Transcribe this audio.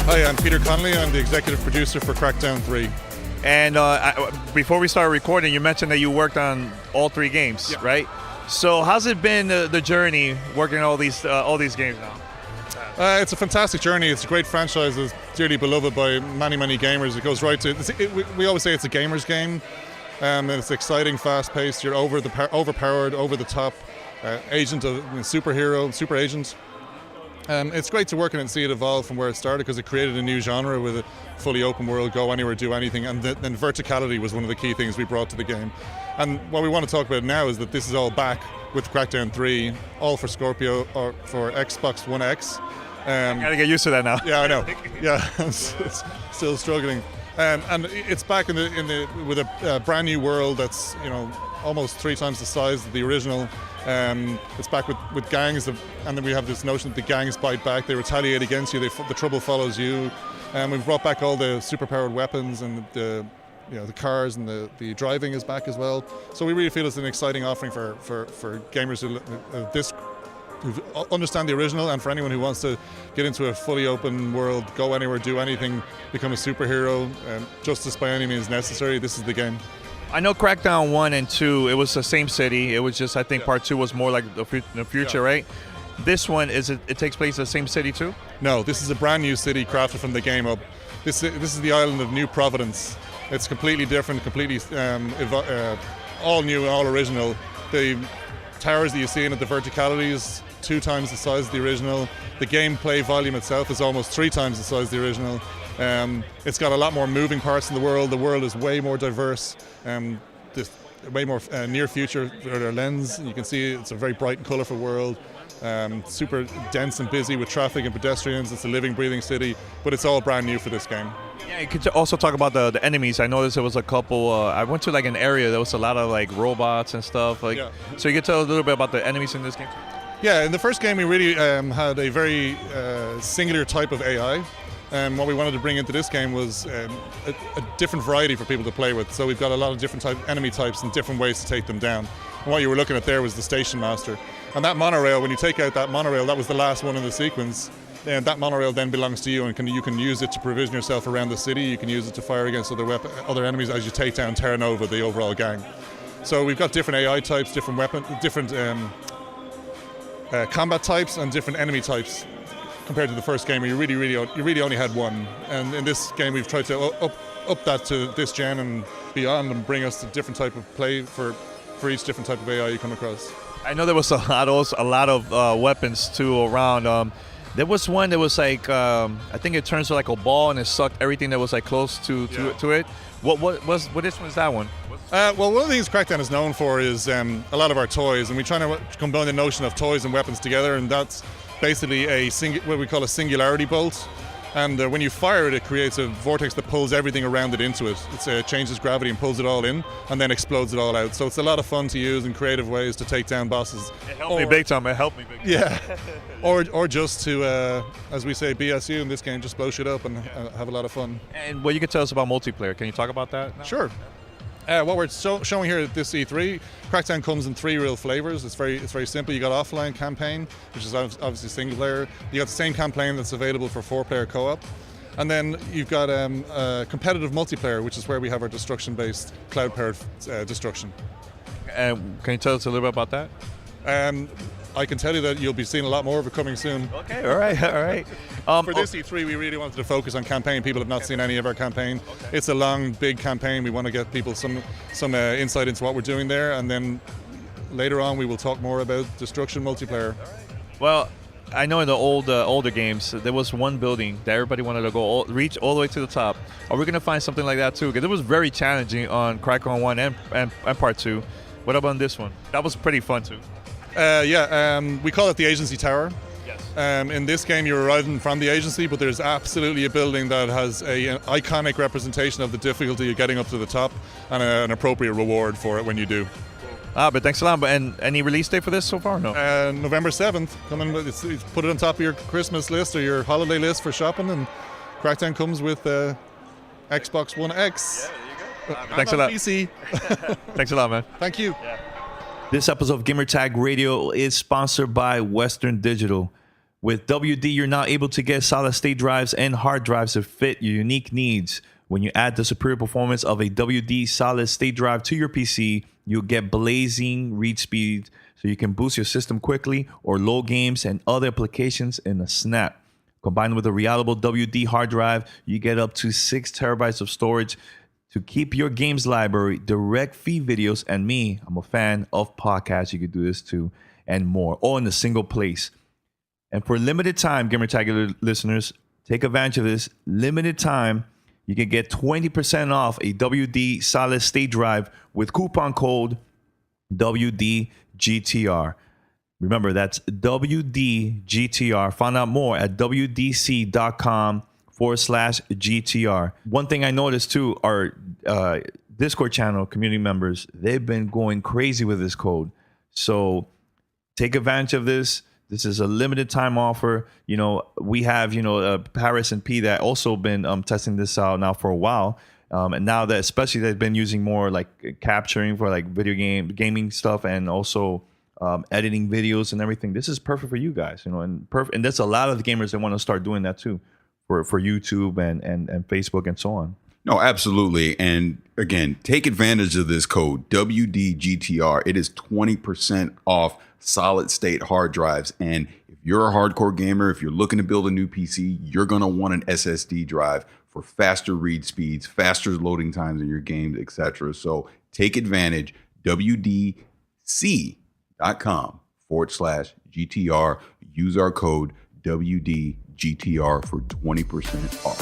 Hi, I'm Peter Connolly. I'm the executive producer for Crackdown 3. And before we started recording, you mentioned that you worked on all 3 games, Yeah. right? So how's it been the journey working on all these games now? It's a fantastic journey. It's a great franchise. It's dearly beloved by many, many gamers. It goes right to. We always say it's a gamer's game, and it's exciting, fast-paced. You're overpowered, over the top, agent of superhero, super agent. It's great to work in it and see it evolve from where it started, because it created a new genre with a fully open world, go anywhere, do anything, and then verticality was one of the key things we brought to the game. And what we want to talk about now is that this is all back with Crackdown 3, all for Scorpio or for Xbox One X. I gotta get used to that now. Yeah, I know. Yeah, it's still struggling, and it's back with a brand new world that's almost 3 times the size of the original. It's back with gangs, and then we have this notion that the gangs bite back. They retaliate against you. The trouble follows you. We've brought back all the superpowered weapons, and the cars, and the driving is back as well. So we really feel it's an exciting offering for gamers who understand the original, and for anyone who wants to get into a fully open world, go anywhere, do anything, become a superhero, justice by any means necessary. This is the game. I know Crackdown 1 and 2, it was the same city. It was just, I think part 2 was more like the future, right? This one, it takes place in the same city too? No, this is a brand new city crafted from the game up. This is the island of New Providence. It's completely different, completely all new, all original. The towers that you see in it, the verticality is 2 times the size of the original. The gameplay volume itself is almost 3 times the size of the original. It's got a lot more moving parts in the world. The world is way more diverse. Way more near future lens. You can see it's a very bright and colourful world. Super dense and busy with traffic and pedestrians. It's a living, breathing city, but it's all brand new for this game. Yeah, you could also talk about the enemies. I noticed there was a couple. I went to like an area. There was a lot of like robots and stuff. So you could tell a little bit about the enemies in this game. Yeah, in the first game we really had a very singular type of AI. What we wanted to bring into this game was a different variety for people to play with. So we've got a lot of different enemy types and different ways to take them down. And what you were looking at there was the station master. And that monorail, when you take out that monorail, that was the last one in the sequence. And that monorail then belongs to you, and you can use it to provision yourself around the city. You can use it to fire against other enemies as you take down Terra Nova, the overall gang. So we've got different AI types, different combat types, and different enemy types. Compared to the first game, where you really only had one, and in this game we've tried to up that to this gen and beyond, and bring us a different type of play for each different type of AI you come across. I know there was a lot of weapons too around. There was one that was like I think it turns to like a ball and it sucked everything that was like close to it. What is that one? Well, one of the things Crackdown is known for is a lot of our toys, and we try to combine the notion of toys and weapons together, and that's basically what we call a singularity bolt. And when you fire it, it creates a vortex that pulls everything around it into it. It changes gravity and pulls it all in, and then explodes it all out. So it's a lot of fun to use in creative ways to take down bosses. It helped me big time. Yeah. or just to, as we say, BSU in this game, just blow shit up and have a lot of fun. And what you can tell us about multiplayer? Can you talk about that now? Sure. What we're showing here at this E3, Crackdown comes in 3 real flavors. It's very simple. You got offline campaign, which is obviously single player. You got the same campaign that's available for 4-player co-op, and then you've got competitive multiplayer, which is where we have our destruction-based cloud-powered destruction. Can you tell us a little bit about that? I can tell you that you'll be seeing a lot more of it coming soon. Okay, all right. For this E3, we really wanted to focus on campaign. People have not seen any of our campaign. Okay. It's a long, big campaign. We want to get people some insight into what we're doing there, and then later on we will talk more about destruction multiplayer. Well, I know in the older games there was one building that everybody wanted to reach all the way to the top. Are we going to find something like that too? Because it was very challenging on Crackdown 1 and Part 2. What about this one? That was pretty fun too. We call it the Agency Tower. Yes. In this game, you're arriving from the agency, but there's absolutely a building that has an iconic representation of the difficulty of getting up to the top, and an appropriate reward for it when you do. But thanks a lot. And any release date for this so far? No. November 7th. Put it on top of your Christmas list or your holiday list for shopping, and Crackdown comes with Xbox One X. Yeah, there you go. Thanks a lot. PC. Thanks a lot, man. Thank you. Yeah. This episode of Gamertag Radio is sponsored by Western Digital. With WD, you're now able to get solid-state drives and hard drives to fit your unique needs. When you add the superior performance of a WD solid-state drive to your PC, you'll get blazing read speed so you can boost your system quickly or load games and other applications in a snap. Combined with a reliable WD hard drive, you get up to 6 terabytes of storage to keep your games library, direct feed videos, and me, I'm a fan of podcasts, you could do this too, and more, all in a single place. And for limited time, Gamertagular listeners, take advantage of this. Limited time, you can get 20% off a WD solid state drive with coupon code WDGTR. Remember, that's WDGTR. Find out more at WDC.com/GTR. One thing I noticed too, our Discord channel community members, they've been going crazy with this code. So take advantage of this. This is a limited time offer. You know, we have, Paris and P that also been testing this out now for a while. And now that especially they've been using more like capturing for like gaming stuff and also editing videos and everything. This is perfect for you guys, and there's a lot of the gamers that want to start doing that too for YouTube and Facebook and so on. No, absolutely. And again, take advantage of this code WDGTR. It is 20% off solid state hard drives. And if you're a hardcore gamer, if you're looking to build a new PC, you're going to want an SSD drive for faster read speeds, faster loading times in your games, etc. So take advantage. WDC.com/GTR. Use our code WDGTR for 20% off.